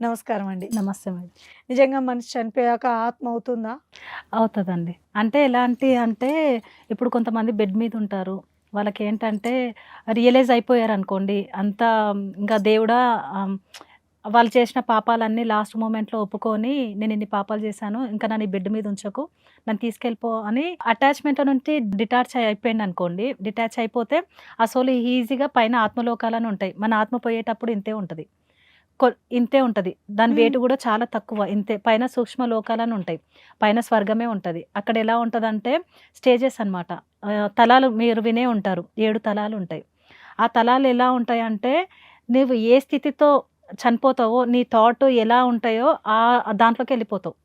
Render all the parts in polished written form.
నమస్కారం అండి. నమస్తే మేడం. నిజంగా మనిషి చనిపోయాక ఆత్మ అవుతుందా? అవుతదండి. అంటే ఎలాంటి అంటే, ఇప్పుడు కొంతమంది బెడ్ మీద ఉంటారు. వాళ్ళకేంటంటే రియలైజ్ అయిపోయారనుకోండి. అంతా ఇంకా దేవుడా ఆహ్, వాళ్ళు చేసిన పాపాలన్నీ లాస్ట్ మొమెంట్‌లో ఒప్పుకొని, నేను ఇన్ని పాపాలు చేశాను. ఇంకా నన్ను ఈ బెడ్ మీద ఉంచకు. నన్ను తీసుకెళ్ళిపో అని అటాచ్‌మెంట్‌లో నుంచి డిటాచ్ అయిపోయిందనుకోండి. డిటాచ్ అయిపోతే ఆ సోల్ ఈజీగా పైన ఆత్మలోకాలని ఉంటాయి. మన ఆత్మ పోయేటప్పుడు ఇంతే ఉంటది. కొ ఇంతే ఉంటది. దాని హ్మ్. వెయిట్ గూడా చాలా తక్కువ. ఇంతే. పైన సూక్ష్మ లోకాలని ఉంటాయి. పైన స్వర్గమే ఉంటది. అక్కడ ఎలా ఉంటదంటే స్టేజెస్ అన్నమాట. తలాలు మీరు వినే ఉంటారు. 7 తలాలుంటాయి. ఆ తలాలు ఎలా ఉంటాయంటే, నువ్వు ఏ స్థితితో చనిపోతావో, నీ థాట్ ఎలా ఉంటాయో దాంట్లోకెళ్ళిపోతావు.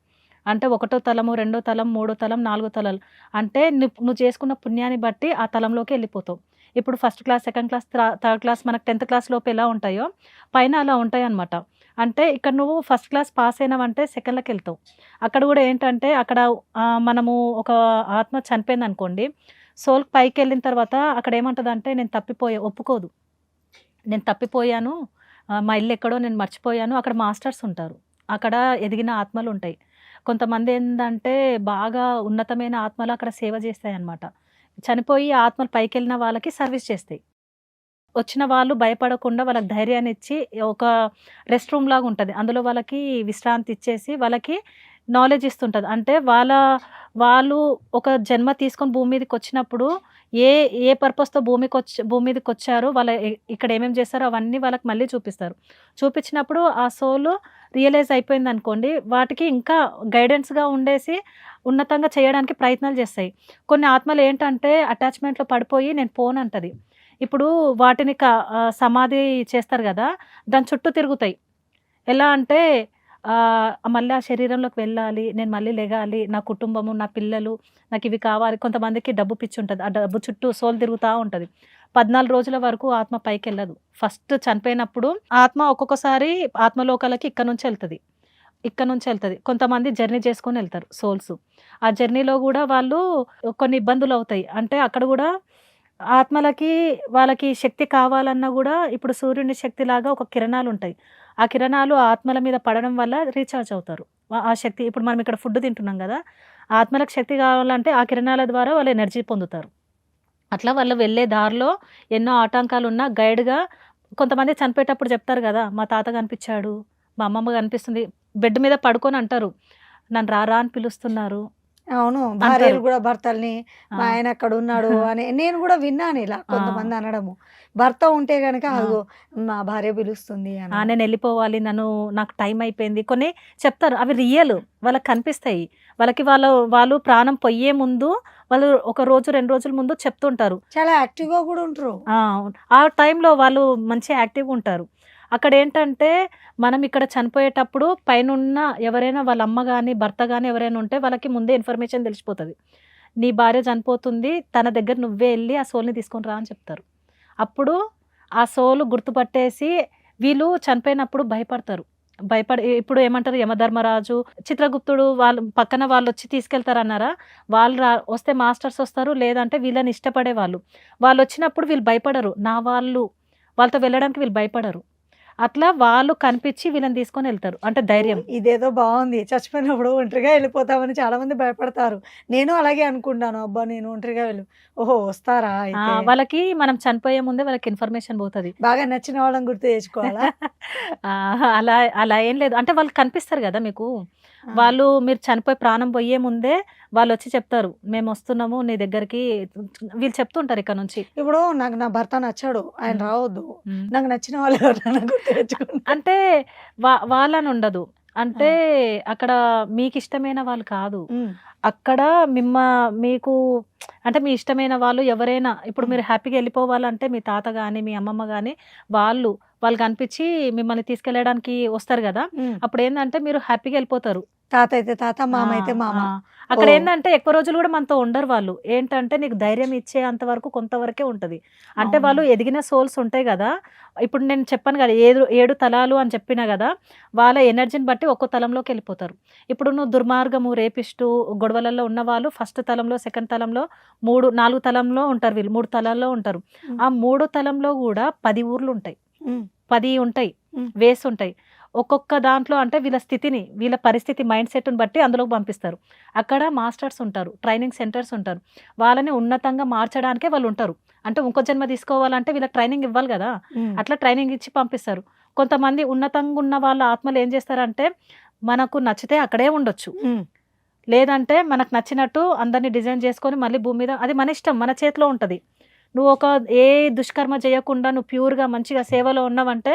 అంటే ఒకటో తలము, రెండో తలం, మూడో తలం, నాలుగో తలాలు. అంటే నువ్వు చేసుకున్న పుణ్యాన్ని బట్టి ఆ తలంలోకి ఎళ్ళిపోతావు. ఇప్పుడు first class, second class, third class మనకు 10థ్ క్లాస్ లోపు ఎలా ఉంటాయో, పైన అలా ఉంటాయన్నమాట. అంటే ఇక్కడ నువ్వు ఫస్ట్ క్లాస్ పాస్ అయినావంటే సెకండ్‌లోకెళ్తావు. అక్కడ గూడా ఏంటంటే అక్కడ మనము ఒక ఆత్మ చనిపోయిందనుకోండి, సోల్ పైకెళ్ళిన తర్వాత అక్కడ ఏమంటదంటే నేను తప్పిపోయా ఒప్పుకోదు. నేను తప్పిపోయాను. మా ఇల్లెక్కడో నేను మర్చిపోయాను. అక్కడ మాస్టర్స్ ఉంటారు. అక్కడ ఎదిగిన ఆత్మలుంటాయి. కొంతమందేందంటే బాగా ఉన్నతమైన ఆత్మలు అక్కడ సేవ చేస్తాయన్నమాట. చనిపోయి ఆత్మలు పైకెళ్ళిన వాళ్ళకి సర్వీస్ చేస్తాయి. వచ్చిన వాళ్ళు భయపడకుండా వాళ్ళకి ధైర్యాన్నిచ్చి ఒక రెస్ట్ రూమ్ లాగా ఉంటది. అందులో వాళ్ళకి విశ్రాంతి ఇచ్చేసి వాళ్ళకి నాలెడ్జ్ ఇస్తుంటది. అంటే వాళ్ళు ఒక జన్మ తీసుకొని భూమి మీదకొచ్చినప్పుడు ఏ ఏ పర్పస్‌తో భూమి మీదకొచ్చారో ఇక్కడ ఏమేమి చేస్తారో అవన్నీ వాళ్ళకి మళ్ళీ చూపిస్తారు. చూపించినప్పుడు ఆ సోల్ రియలైజ్ అయిపోయిందనుకోండి, వాటికి ఇంకా గైడెన్స్‌గా ఉండేసి ఉన్నతంగా చేయడానికి ప్రయత్నాలు చేస్తాయి. కొన్ని ఆత్మలు ఏంటంటే అటాచ్‌మెంట్‌లో పడిపోయి నేను పోనంటది. ఇప్పుడు వాటిని సమాధి చేస్తారు గదా! దాని చుట్టూ తిరుగుతాయి. ఎలా అంటే మళ్ళీ ఆ శరీరంలోకి వెళ్ళాలి, నేను మళ్ళీ లెగాలి, నా కుటుంబము, నా పిల్లలు, నాకివి కావాలి. కొంతమందికి డబ్బు పిచ్చుంటది. ఆ డబ్బు చుట్టూ సోల్ తిరుగుతా ఉంటది. 14 రోజుల వరకు ఆత్మ పైకెళ్ళదు. ఫస్ట్ చనిపోయినప్పుడు ఆత్మ ఒక్కొక్కసారి ఆత్మలోకాలకి ఇక్కడి నుంచెళ్తది. ఇక్కడి నుంచెళ్తది. కొంతమంది జర్నీ చేసుకొనెళ్తారు సోల్స్. ఆ జర్నీలో గూడా వాళ్ళు కొన్ని ఇబ్బందులవుతాయి. అంటే అక్కడ గూడా ఆత్మలకి వాళ్ళకి శక్తి కావాలన్నా గూడా ఇప్పుడు సూర్యుని శక్తిలాగా ఒక కిరణాలుంటాయి. ఆ కిరణాలు ఆత్మల మీద పడడం వల్ల రీచార్జ్ అవుతారు. ఆ శక్తి ఇప్పుడు మనం ఇక్కడ ఫుడ్ తింటున్నాం గదా! ఆత్మలకు శక్తి కావాలంటే ఆ కిరణాల ద్వారా వాళ్ళు ఎనర్జీ పొందుతారు. అట్లా వాళ్ళు వెళ్ళే దారిలో ఎన్నో ఆటంకాలున్నా గైడ్‌గా కొంతమంది చనిపోయేటప్పుడు చెప్తారు గదా! మా తాత కనిపిచ్చాడు, మా అమ్మమ్మ కనిపిస్తుంది. బెడ్ మీద పడుకొని అంటారు. నన్ను రా రా అని పిలుస్తున్నారు అవును. అంటారు. భార్యలు గూడా భర్తల్ని మా ఆ! ఆయన అక్కడున్నాడు అని నేను గూడా విన్నాను ఇలా ఆ! కొంతమంది అనడము. భర్త ఉంటే గనక ఆ! అదిగో మా భార్య పిలుస్తుంది అనడం. నేనెళ్ళిపోవాలి. నాకు టైం అయిపోయింది. కొన్ని చెప్తారు. అవి రియల్. వాళ్ళకి కనిపిస్తాయి. వాళ్ళు ప్రాణం పొయ్యే ముందు వాళ్ళు ఒక రోజు, 2 రోజుల ముందు చెప్తుంటారు. చాలా యాక్టివ్‌గా గూడా ఉంటరు. అవును. ఆ టైంలో వాళ్ళు మంచి యాక్టివ్‌గుంటారు. అక్కడేంటంటే, మనం ఇక్కడ చనిపోయేటప్పుడు పైనున్న ఎవరైనా వాళ్ళ అమ్మ గాని, భర్త గాని ఎవరైనా ఉంటే వాళ్ళకి ముందే ఇన్ఫర్మేషన్ తెలిసిపోతది. నీ భార్య చనిపోతుంది. తన దగ్గర నువ్వే ఎళ్లి ఆ సోల్‌ని తీసుకొని రా అని చెప్తారు. అప్పుడు ఆ సోల్ గుర్తుపట్టేసి వీళ్ళు చనిపోయినప్పుడు భయపడతారు. ఇప్పుడు ఏమంటారు యమధర్మరాజు, చిత్రగుప్తుడు వాళ్ళు పక్కన వాళ్ళొచ్చి తీసుకెళ్తారన్నారా? వస్తే మాస్టర్స్ వస్తారు. లేదంటే వీళ్ళని ఇష్టపడే వాళ్ళు. వాళ్ళొచ్చినప్పుడు వీళ్ళు భయపడరు. వాళ్ళతో వెళ్ళడానికి వీళ్ళు భయపడరు. అట్లా వాళ్ళు కనిపిచ్చి వీళ్ళని తీసుకొనెళ్తారు. అంటే ఓహ్! ధైర్యం. ఇదేదో బావుంది. చచ్చిపోయినప్పుడు ఒంటరిగా ఎళ్ళిపోతామని చాలామంది భయపడతారు. నేను అలాగే అనుకుంటాను. అబ్బా! నేను ఒంటరిగా ఓహో! వస్తారా అయితే? వాళ్ళకి మనం చనిపోయే ముందే వాళ్ళకి ఇన్ఫర్మేషన్ పోతది. బాగా నచ్చిన వాళ్ళని గుర్తు తెచ్చుకోవాలా? అలా అలా ఏం లేదు. అంటే వాళ్ళు కనిపిస్తారు గదా మీకు. ఆ! మీరు చనిపోయి ప్రాణం పోయే ముందే వాళ్ళొచ్చి చెప్తారు. మేమొస్తున్నాము నీ దగ్గరికి. వీళ్ళు చెప్తుంటారు ఇక నుంచి. ఇప్పుడు నాకు నా భర్త నచ్చాడు. ఆయన హ్మ్. రావద్దు. హ్మ్. నాకు నచ్చిన వాళ్ళు ఎవరినైనా గుర్తు తెచ్చుకుంటా. అంటే వాళ్ళనుండదు. ఆ! అంటే అక్కడ మీకిష్టమైన వాళ్ళు కాదు. హ్మ్. అక్కడ మిమ్మ మీకు అంటే మీ ఇష్టమైన వాళ్ళు ఎవరైనా ఇప్పుడు హ్మ్. మీరు హ్యాపీగా ఎళ్ళిపోవాలంటే మీ తాత గాని, మీ అమ్మమ్మ గాని వాళ్ళు వాళ్ళు కనిపించి మిమ్మల్ని తీసుకెళ్ళడానికి వస్తారు కదా, అప్పుడు ఏంటంటే మీరు హ్యాపీగా వెళ్ళిపోతారు. తాత అయితే తాత, మామ అయితే ఆ, మామ. ఆ. అక్కడ ఓ. ఏంటంటే ఎక్కువ రోజులు కూడా మనతో ఉండరు వాళ్ళు. ఏంటంటే నీకు ధైర్యం ఇచ్చే అంతవరకు కొంతవరకే ఉంటది. అంటే అవునా? వాళ్ళు ఎదిగిన సోల్స్ ఉంటాయి కదా, ఇప్పుడు నేను చెప్పాను కదా 7 తలాలు అని చెప్పినా కదా, వాళ్ళ ఎనర్జీని బట్టి ఒక్కో తలంలోకి వెళ్ళిపోతారు. ఇప్పుడు నువ్వు దుర్మార్గము, రేపిస్టు, గొడవలలో ఉన్న వాళ్ళు ఫస్ట్ తలంలో, సెకండ్ తలంలో, 4 తలంలో ఉంటారు. వీళ్ళు 3 తలాల్లో ఉంటారు. ఉమ్, ఆ 3 తలంలో కూడా 10 ఊర్లు ఉంటాయి, ఉమ్, 10 ఉంటాయి, ఉమ్, వేస్ ఉంటాయి. ఒక్కొక్క దాంట్లో అంటే వీళ్ళ స్థితిని, వీళ్ళ పరిస్థితి, మైండ్ సెట్ని బట్టి అందులోకి పంపిస్తారు. అక్కడ మాస్టర్స్ ఉంటారు, ట్రైనింగ్ సెంటర్స్ ఉంటారు. వాళ్ళని ఉన్నతంగా మార్చడానికే వాళ్ళు ఉంటారు. అంటే ఇంకో జన్మ తీసుకోవాలంటే వీళ్ళకి ట్రైనింగ్ ఇవ్వాలి కదా, ఉమ్, అట్లా ట్రైనింగ్ ఇచ్చి పంపిస్తారు. కొంతమంది ఉన్నతంగా ఉన్న వాళ్ళ ఆత్మలు ఏం చేస్తారంటే మనకు నచ్చితే అక్కడే ఉండొచ్చు, ఉమ్, లేదంటే మనకు నచ్చినట్టు అందరినీ డిజైన్ చేసుకొని మళ్ళీ భూమి మీద, అది మన ఇష్టం, మన చేతిలో ఉంటుంది. నువ్వు ఏ దుష్కర్మ చేయకుండా నువ్వు ప్యూర్గా మంచిగా సేవలో ఉన్నావంటే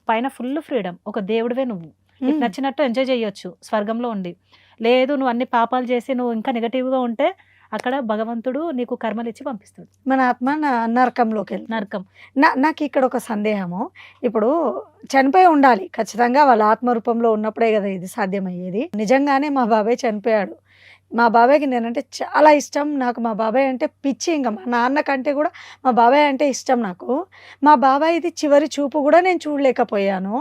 పైన ఫుల్ ఫ్రీడమ్, ఒక దేవుడివే నువ్వు. నీకు ఉమ్. నచ్చినట్టు ఎంజాయ్ చేయొచ్చు స్వర్గంలో ఉండి. లేదు నువ్వు అన్ని పాపాలు చేసి నువ్వు ఇంకా నెగటివ్గా ఉంటే అక్కడ భగవంతుడు నీకు కర్మలు ఇచ్చి పంపిస్తాడు, మన ఆత్మ నరకంలోకి వెళ్తుంది. నరకం. నాకు ఇక్కడ ఒక సందేహము. ఇప్పుడు చనిపోయి ఉండాలి ఖచ్చితంగా, వాళ్ళ ఆత్మరూపంలో ఉన్నప్పుడే కదా ఇది సాధ్యమయ్యేది. నిజంగానే మా బాబాయ్ చనిపోయాడు. మా బాబాయ్కి నేనంటే చాలా ఇష్టం. నాకు మా బాబాయ్ అంటే పిచ్చి. ఇంకా మా నాన్న కంటే కూడా మా బాబాయ్ అంటే ఇష్టం నాకు. మా బాబాయ్ది చివరి చూపు కూడా నేను చూడలేకపోయాను.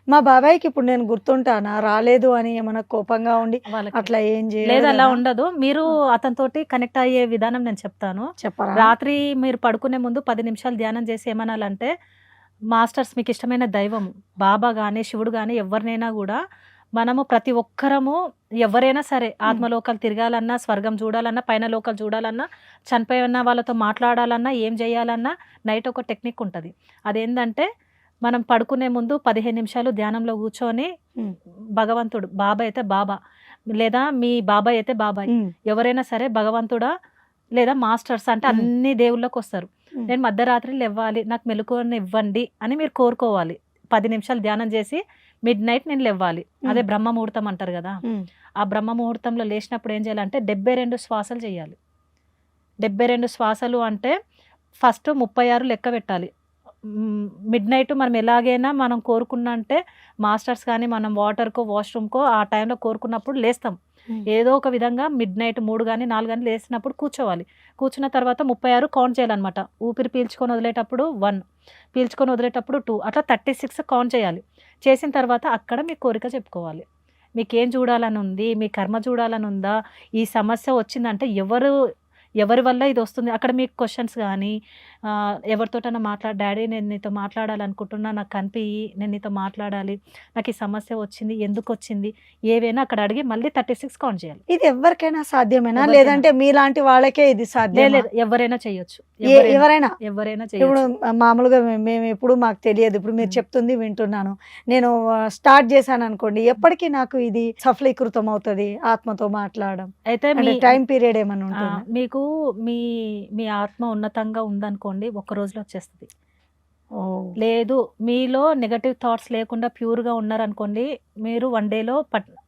మా బాబాయ్కి ఇప్పుడు నేను గుర్తుంటానా, రాలేదు అని ఏమైనా కోపంగా ఉండి వాళ్ళకి అట్లా ఏం లేదు, చేయలేదు అలా కదా? ఉండదు. మీరు అతనితోటి కనెక్ట్ అయ్యే విధానం నేను చెప్తాను. చెప్పరా? రాత్రి మీరు పడుకునే ముందు 10 నిమిషాలు ధ్యానం చేసి ఏమనాలంటే, మాస్టర్స్ మీకు ఇష్టమైన దైవం బాబా కానీ శివుడు కానీ ఎవరినైనా కూడా, మనము ప్రతి ఒక్కరము ఎవరైనా సరే ఆత్మలోకాలు తిరగాలన్నా, స్వర్గం చూడాలన్నా, పైన లోకాలు చూడాలన్నా, చనిపోయిన వాళ్ళతో మాట్లాడాలన్నా, ఏం చేయాలన్నా నైట్ ఒక టెక్నిక్ ఉంటుంది. అదేంటంటే మనం పడుకునే ముందు 15 నిమిషాలు ధ్యానంలో కూర్చొని ఉమ్, భగవంతుడు, బాబా అయితే బాబా, లేదా మీ బాబాయ్ అయితే బాబాయ్, ఉమ్, ఎవరైనా సరే భగవంతుడా లేదా మాస్టర్స్ అంటే అన్ని దేవుళ్ళకి వస్తారు. ఉమ్. నేను మధ్యరాత్రి లేవ్వాలి, నాకు మెలకువని ఇవ్వండి అని మీరు కోరుకోవాలి. 10 నిమిషాలు ధ్యానం చేసి మిడ్ నైట్ నేను లేవ్వాలి. అదే బ్రహ్మ ముహూర్తం అంటారు కదా. ఉమ్, ఆ బ్రహ్మ ముహూర్తంలో లేచినప్పుడు ఏం చేయాలంటే 72 శ్వాసలు చేయాలి. 72 శ్వాసలు అంటే ఫస్ట్ 36 లెక్క పెట్టాలి. మిడ్ నైట్ మనం ఎలాగైనా మనం కోరుకున్నా అంటే మాస్టర్స్ కానీ మనం వాటర్కో వాష్రూమ్కో ఆ టైంలో కోరుకున్నప్పుడు లేస్తాం. ఉమ్. ఏదో ఒక విధంగా మిడ్ నైట్ 3 కానీ 4 కానీ లేచినప్పుడు కూర్చోవాలి. కూర్చున్న తర్వాత 36 కౌంట్ చేయాలన్నమాట. ఊపిరి పీల్చుకొని వదిలేటప్పుడు 1, పీల్చుకొని వదిలేటప్పుడు 2, అట్లా 36 కౌంట్ చేయాలి. చేసిన తర్వాత అక్కడ మీ కోరిక చెప్పుకోవాలి. మీకేం చూడాలని ఉంది, మీ కర్మ చూడాలని ఉందా, ఈ సమస్య వచ్చిందంటే ఎవరి వల్ల ఇది వస్తుంది, అక్కడ మీకు క్వశ్చన్స్ కానీ ఎవరితోటైనా డాడీ నేను నీతో మాట్లాడాలనుకుంటున్నా, నాకు కనిపించి నేను నీతో మాట్లాడాలి, నాకు ఈ సమస్య వచ్చింది, ఎందుకు వచ్చింది, ఏవైనా అక్కడ అడిగి మళ్ళీ 36 కౌంట్ చేయాలి. ఇది ఎవరికైనా సాధ్యమేనా, ఎవరికైనా. లేదంటే మీలాంటి వాళ్ళకే ఇది సాధ్యం? లేదు, ఎవరైనా చేయొచ్చు, ఎవరైనా ఎవరైనా ఇప్పుడు చేయొచ్చు. మామూలుగా మేము ఎప్పుడు మాకు తెలియదు, ఇప్పుడు మీరు చెప్తుంది వింటున్నాను. నేను స్టార్ట్ చేశాను అనుకోండి, ఎప్పటికీ నాకు ఇది సఫలీకృతం అవుతుంది ఆత్మతో మాట్లాడడం? అయితే అంటే టైం పీరియడ్ ఏమైనా ఉంటుంది? మీకు మీ ఆత్మ ఉన్నతంగా ఉందనుకోండి, ఒక్క రోజులో వచ్చేస్తుంది. లేదు మీలో నెగటివ్ థాట్స్ లేకుండా ప్యూర్గా ఉన్నారనుకోండి, మీరు 1 డేలో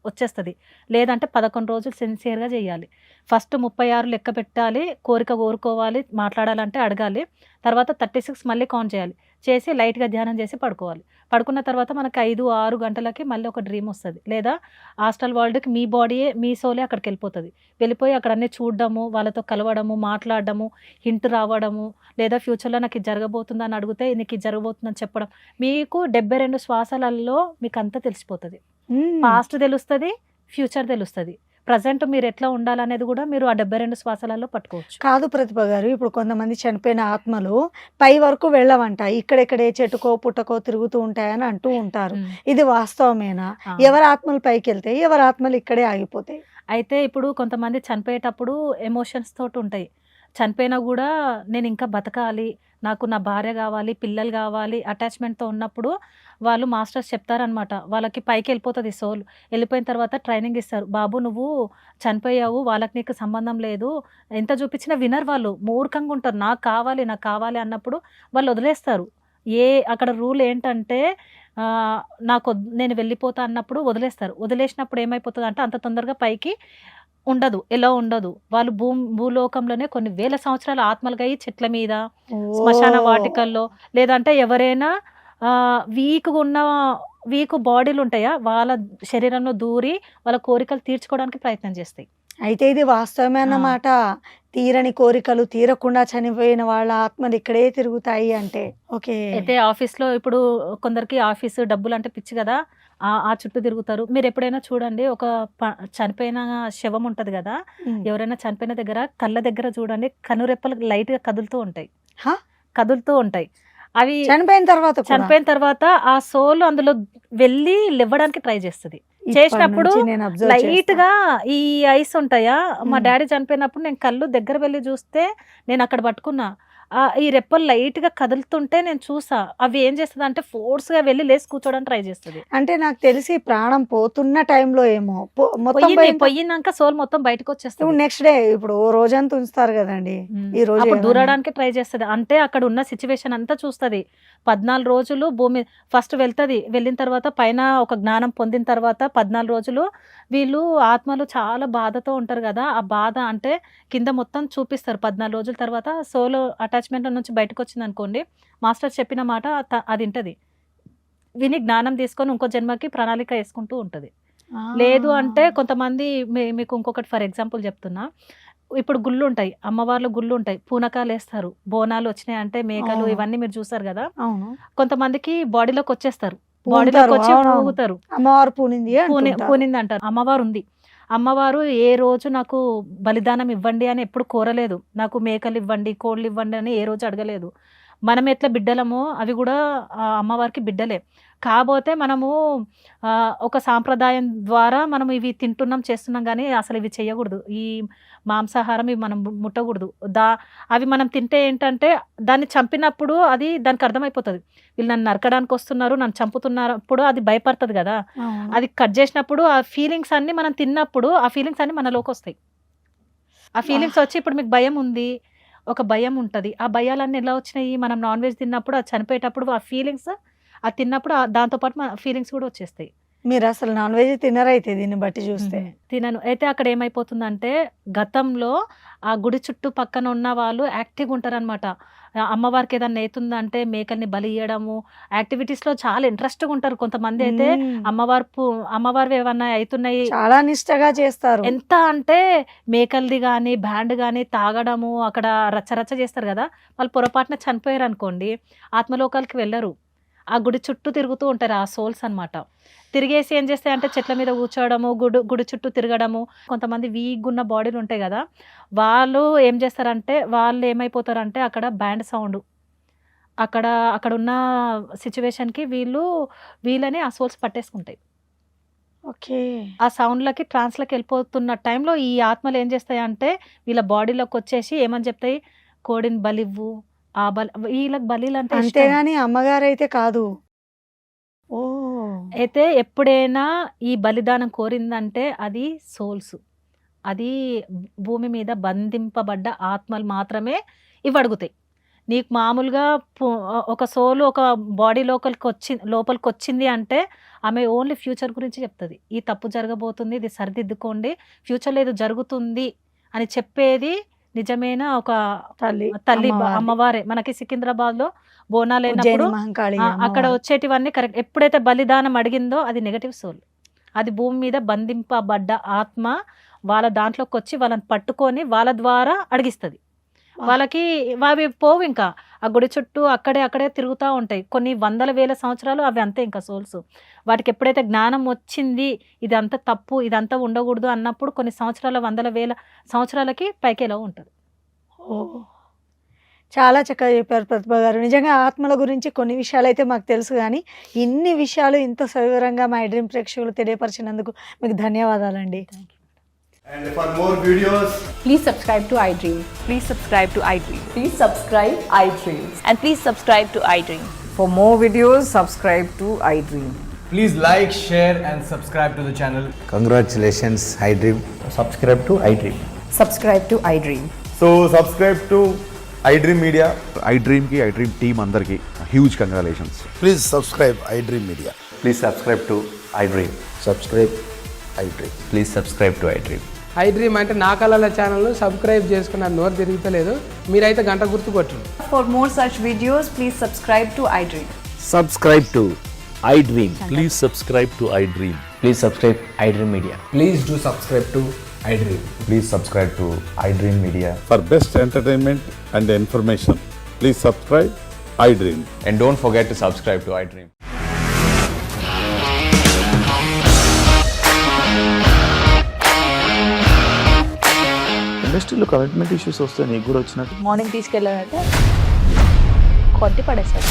వచ్చేస్తుంది. లేదంటే 11 రోజులు సిన్సియర్గా చేయాలి. ఫస్ట్ 36 లెక్క పెట్టాలి, కోరుకోవాలి, మాట్లాడాలంటే అడగాలి. తర్వాత 36 మళ్ళీ కౌంట్ చేయాలి. చేసి లైట్గా ధ్యానం చేసి పడుకోవాలి. పడుకున్న తర్వాత మనకు 5-6 గంటలకి మళ్ళీ ఒక డ్రీమ్ వస్తుంది. లేదా ఆస్ట్రల్ వరల్డ్కి మీ బాడీయే, మీ సోలే అక్కడికి వెళ్ళిపోయి అక్కడ అన్నీ చూడడము, వాళ్ళతో కలవడము, మాట్లాడడము, హింట్ రావడము, లేదా ఫ్యూచర్లో నాకు ఇది జరగబోతుందని అడిగితే నీకు ఇది జరగబోతుందని చెప్పడం. మీకు 72 శ్వాసలలో మీకు అంతా తెలిసిపోతుంది. పాస్ట్ తెలుస్తుంది, ఫ్యూచర్ తెలుస్తుంది, ప్రజెంట్ మీరు ఎట్లా ఉండాలనేది కూడా మీరు ఆ 72 శ్వాసాలలో పట్టుకోవచ్చు. కాదు ప్రతిభ గారు, ఇప్పుడు కొంతమంది చనిపోయిన ఆత్మలు పై వరకు వెళ్ళవంట, ఇక్కడెక్కడే చెట్టుకో పుట్టకో తిరుగుతూ ఉంటాయని అంటూ ఉంటారు. ఇది వాస్తవమేనా? ఎవరి ఆత్మలు పైకి వెళ్తాయి, ఎవరి ఆత్మలు ఇక్కడే ఆగిపోతాయి? అయితే ఇప్పుడు కొంతమంది చనిపోయేటప్పుడు ఎమోషన్స్ తోటి ఉంటాయి. చనిపోయినా కూడా నేను ఇంకా బతకాలి, నాకు నా భార్య కావాలి, పిల్లలు కావాలి, అటాచ్మెంట్తో ఉన్నప్పుడు వాళ్ళు మాస్టర్స్ చెప్తారనమాట. వాళ్ళకి పైకి వెళ్ళిపోతుంది సోల్. వెళ్ళిపోయిన తర్వాత ట్రైనింగ్ ఇస్తారు. బాబు నువ్వు చనిపోయావు, వాళ్ళకి నీకు సంబంధం లేదు, ఎంత చూపించినా వినరు వాళ్ళు, మూర్ఖంగా ఉంటారు. నాకు కావాలి అన్నప్పుడు వాళ్ళు వదిలేస్తారు. అక్కడ రూల్ ఏంటంటే నేను వెళ్ళిపోతా అన్నప్పుడు వదిలేస్తారు. వదిలేసినప్పుడు ఏమైపోతుంది అంటే అంత తొందరగా పైకి ఉండదు. వాళ్ళు భూలోకంలోనే కొన్ని వేల సంవత్సరాల ఆత్మలుగా చెట్ల మీద, శ్మశాన వాటికల్లో, లేదంటే ఎవరైనా వీక్ బాడీలు ఉంటాయా వాళ్ళ శరీరంలో దూరి వాళ్ళ కోరికలు తీర్చుకోవడానికి ప్రయత్నం చేస్తాయి. అయితే ఇది వాస్తవమే అన్నమాట. తీరని కోరికలు తీరకుండా చనిపోయిన వాళ్ళ ఆత్మలు ఇక్కడే తిరుగుతాయి అంటే. ఓకే. అయితే ఆఫీస్లో ఇప్పుడు కొందరికి ఆఫీసు డబ్బులు అంటే పిచ్చి కదా, ఆ చుట్టూ తిరుగుతారు. మీరు ఎప్పుడైనా చూడండి, ఒక చనిపోయిన శవం ఉంటది కదా, ఎవరైనా చనిపోయిన దగ్గర కళ్ళ దగ్గర చూడండి కనురెప్పలు లైట్ గా కదులుతూ ఉంటాయి. అవి చనిపోయిన తర్వాత ఆ సోల్ అందులో వెళ్ళి లేవడానికి ట్రై చేస్తుంది. చేసినప్పుడు లైట్ గా ఈ ఐస్ ఉంటాయా, మా డాడీ చనిపోయినప్పుడు నేను కళ్ళు దగ్గర వెళ్ళి చూస్తే నేను అక్కడ పట్టుకున్నా, ఈ రెప్పలు లైట్ గా కదులుతుంటే నేను చూసా. అవి ఏం చేస్తుంది అంటే ఫోర్స్ గా వెళ్ళి లేసి కూర్చోడానికి ట్రై చేస్తుంది. అంటే నాకు తెలిసి ప్రాణం పోతున్న టైంలో ఏమో పోయినాక సోల్ మొత్తం బయటకు వచ్చేస్తుంది. నెక్స్ట్ డే ఇప్పుడు రోజంతా ఉంచుతారు కదండి, ఈ రోజు అప్పుడు దూరడానికి ట్రై చేస్తుంది. అంటే అక్కడ ఉన్న సిచ్యువేషన్ అంతా చూస్తుంది. 14 రోజులు భూమి ఫస్ట్ వెళ్తుంది. వెళ్ళిన తర్వాత పైన ఒక జ్ఞానం పొందిన తర్వాత 14 రోజులు వీళ్ళు ఆత్మలు చాలా బాధతో ఉంటారు కదా, ఆ బాధ అంటే కింద మొత్తం చూపిస్తారు. 14 రోజుల తర్వాత సోల్ అటాచ్మెంట్ నుంచి బయటకు వచ్చింది అనుకోండి, మాస్టర్ చెప్పిన మాట అది వింటది, విని జ్ఞానం తీసుకొని ఇంకో జన్మకి ప్రణాళిక వేసుకుంటూ ఉంటుంది. లేదు అంటే కొంతమంది, మీకు ఇంకొకటి ఫర్ ఎగ్జాంపుల్ చెప్తున్నా, ఇప్పుడు గుళ్ళు ఉంటాయి, అమ్మవార్లు గుళ్ళు ఉంటాయి, పూనకాలు వేస్తారు, బోనాలు వచ్చినాయి అంటే మేకలు ఇవన్నీ మీరు చూసారు కదా, కొంతమందికి బాడీలోకి వచ్చేస్తారు, బాడీలోకి వచ్చి పూగుతారు, అమ్మవారు పూనింది అంటారు. అమ్మవారు ఉంది, అమ్మవారు ఏ రోజు నాకు బలిదానం ఇవ్వండి అని ఎప్పుడు కోరలేదు, నాకు మేకలు ఇవ్వండి కోళ్ళు ఇవ్వండి అని ఏ రోజు అడగలేదు. మనం ఎట్లా బిడ్డలమో అవి కూడా అమ్మవారికి బిడ్డలే. కాకపోతే మనము ఒక సాంప్రదాయం ద్వారా మనం ఇవి తింటున్నాం చేస్తున్నాం, కానీ అసలు ఇవి చేయకూడదు. ఈ మాంసాహారం ఇవి మనం ముట్టకూడదు. అవి మనం తింటే ఏంటంటే దాన్ని చంపినప్పుడు అది దానికి అర్థమైపోతుంది, వీళ్ళు నన్ను నరకడానికి వస్తున్నారు, నన్ను చంపుతున్నప్పుడు అది భయపడుతుంది కదా, అది కట్ చేసినప్పుడు ఆ ఫీలింగ్స్ అన్ని మనం తిన్నప్పుడు ఆ ఫీలింగ్స్ అన్ని మనలోకి వస్తాయి. ఆ ఫీలింగ్స్ వచ్చి ఇప్పుడు మీకు భయం ఉంది, ఒక భయం ఉంటుంది, ఆ భయాలన్నీ ఎలా వచ్చినాయి, మనం నాన్ వెజ్ తిన్నప్పుడు అది చనిపోయేటప్పుడు ఆ ఫీలింగ్స్ అది తిన్నప్పుడు దాంతోపాటు మన ఫీలింగ్స్ కూడా వచ్చేస్తాయి. మీరు అసలు నాన్ వెజ్ తినరైతే దీన్ని బట్టి చూస్తే. తినను. అయితే అక్కడ ఏమైపోతుందంటే గతంలో ఆ గుడి చుట్టూ పక్కన ఉన్న వాళ్ళు యాక్టివ్గా ఉంటారనమాట. అమ్మవారికి ఏదన్నా అవుతుందంటే మేకల్ని బలి ఇయ్యడము, యాక్టివిటీస్లో చాలా ఇంట్రెస్ట్గా ఉంటారు. కొంతమంది అయితే అమ్మవారు ఏమన్నా అవుతున్నాయి చాలా నిష్టగా చేస్తారు. ఎంత అంటే మేకల్ది కానీ బ్యాండ్ కానీ తాగడము, అక్కడ రచ్చరచ్చ చేస్తారు కదా, వాళ్ళు పొరపాటున చనిపోయారు అనుకోండి, ఆత్మలోకాలకి వెళ్ళరు, ఆ గుడి చుట్టూ తిరుగుతూ ఉంటారు ఆ సోల్స్ అనమాట. తిరిగేసి ఏం చేస్తాయంటే చెట్ల మీద కూర్చోవడము, గుడి చుట్టూ తిరగడము. కొంతమంది వీక్ ఉన్న బాడీలు ఉంటాయి కదా, వాళ్ళు ఏం చేస్తారంటే వాళ్ళు ఏమైపోతారంటే అక్కడ బ్యాండ్ సౌండ్, అక్కడ ఉన్న సిచ్యువేషన్కి వీళ్ళని ఆ సోల్స్ పట్టేసుకుంటాయి. ఓకే. ఆ సౌండ్లకి ట్రాన్స్లోకి వెళ్ళిపోతున్న టైంలో ఈ ఆత్మలు ఏం చేస్తాయంటే వీళ్ళ బాడీలోకి వచ్చేసి ఏమని చెప్తాయి, కోడిని బలివ్వు, ఆ వీళ్ళకి బలీలు అంటే అంతేగాని అమ్మగారు అయితే కాదు. ఓ అయితే ఎప్పుడైనా ఈ బలిదానం కోరిందంటే అది సోల్స్, అది భూమి మీద బంధింపబడ్డ ఆత్మలు మాత్రమే ఇవి అడుగుతాయి. నీకు మామూలుగా ఒక సోలు ఒక బాడీ లోపలికి వచ్చింది అంటే ఆమె ఓన్లీ ఫ్యూచర్ గురించి చెప్తుంది, ఈ తప్పు జరగబోతుంది, ఇది సరిదిద్దుకోండి, ఫ్యూచర్లో ఇది జరుగుతుంది అని చెప్పేది నిజమైన ఒక తల్లి అమ్మవారే. మనకి సికింద్రాబాద్ లో బోనాలు అయినప్పుడు అక్కడ వచ్చేటివన్నీ కరెక్ట్. ఎప్పుడైతే బలిదానం అడిగిందో అది నెగటివ్ సోల్, అది భూమి మీద బంధింపబడ్డ ఆత్మ, వాళ్ళ దాంట్లోకి వచ్చి వాళ్ళని పట్టుకొని వాళ్ళ ద్వారా అడిగిస్తుంది. వాళ్ళకి అవి పోవు, ఇంకా ఆ గుడి చుట్టూ అక్కడే తిరుగుతూ ఉంటాయి కొన్ని వందల వేల సంవత్సరాలు, అవి అంతే ఇంకా సోల్స్. వాటికి ఎప్పుడైతే జ్ఞానం వచ్చింది ఇదంతా తప్పు, ఇదంతా ఉండకూడదు అన్నప్పుడు కొన్ని సంవత్సరాల వందల వేల సంవత్సరాలకి పైకి ఎలా ఉంటుంది. ఓ చాలా చక్కగా చెప్పారు ప్రతిభ గారు. నిజంగా ఆత్మల గురించి కొన్ని విషయాలు అయితే మాకు తెలుసు, కానీ ఇన్ని విషయాలు ఇంత సవివరంగా మా డ్రీమ్ ప్రేక్షకులు తెలియపరిచినందుకు మీకు ధన్యవాదాలండి. And for more videos, please subscribe to iDream. Please subscribe to iDream. Please subscribe iDream. And please subscribe to iDream. For more videos, subscribe to iDream. please like, share and subscribe to the channel. Congratulations, iDream. Subscribe to iDream. Subscribe to iDream. So subscribe to iDream Media. iDream ki iDream team andarki huge congratulations. Please subscribe iDream Media. Please subscribe to iDream. Subscribe iDream. Please subscribe to iDream. iDream అంటే నా కళల channel subscribe చేసుకున్న నోరు తిరుగుతలేదు, మీరైతే గంట గుర్తు కొట్టండి. For more such videos, please subscribe to iDream. Subscribe to iDream. Please subscribe to iDream. Please subscribe iDream Media. Please do subscribe to iDream. Please subscribe to iDream Media. For best entertainment and information, please subscribe iDream. And don't forget to subscribe to iDream. ఇండస్ట్రీలో commitment issues వస్తే నీకు కూడా వచ్చినట్టు morning తీసుకెళ్ళాలంటే కొట్టి పడేశారు.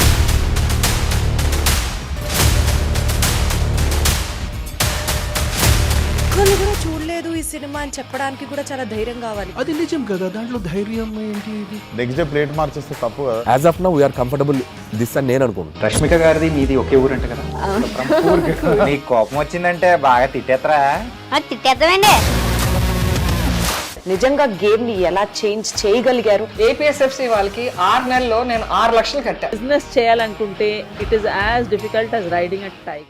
ఒక్కళ్ళు కూడా చూడలేదు ఈ సినిమా అని చెప్పడానికి కూడా చాలా ధైర్యం కావాలి. అది నిజం కదా, దాంట్లో ధైర్యం ఏంటి ఇది? నెక్స్ట్ డే ప్లేట్ మార్చేస్తే తప్పు కదా. As of now we are comfortable this అని నేను అనుకుంటున్నాను. రష్మిక గారిది మీది ఒకే ఊరంట కదా? నీకు కోపం వచ్చిందంటే బాగా తిట్టేత్తరా? తిట్టేద్దామండి. నిజంగా గేమ్ ని ఎలా చేంజ్ చేయగలిగారు? ఏపీఎస్ఎఫ్సి వాళ్ళకి 6 నెలల్లో నేను 6 లక్షలు కట్టా. బిజినెస్ చేయాలనుకుంటే it is as difficult as riding a tiger.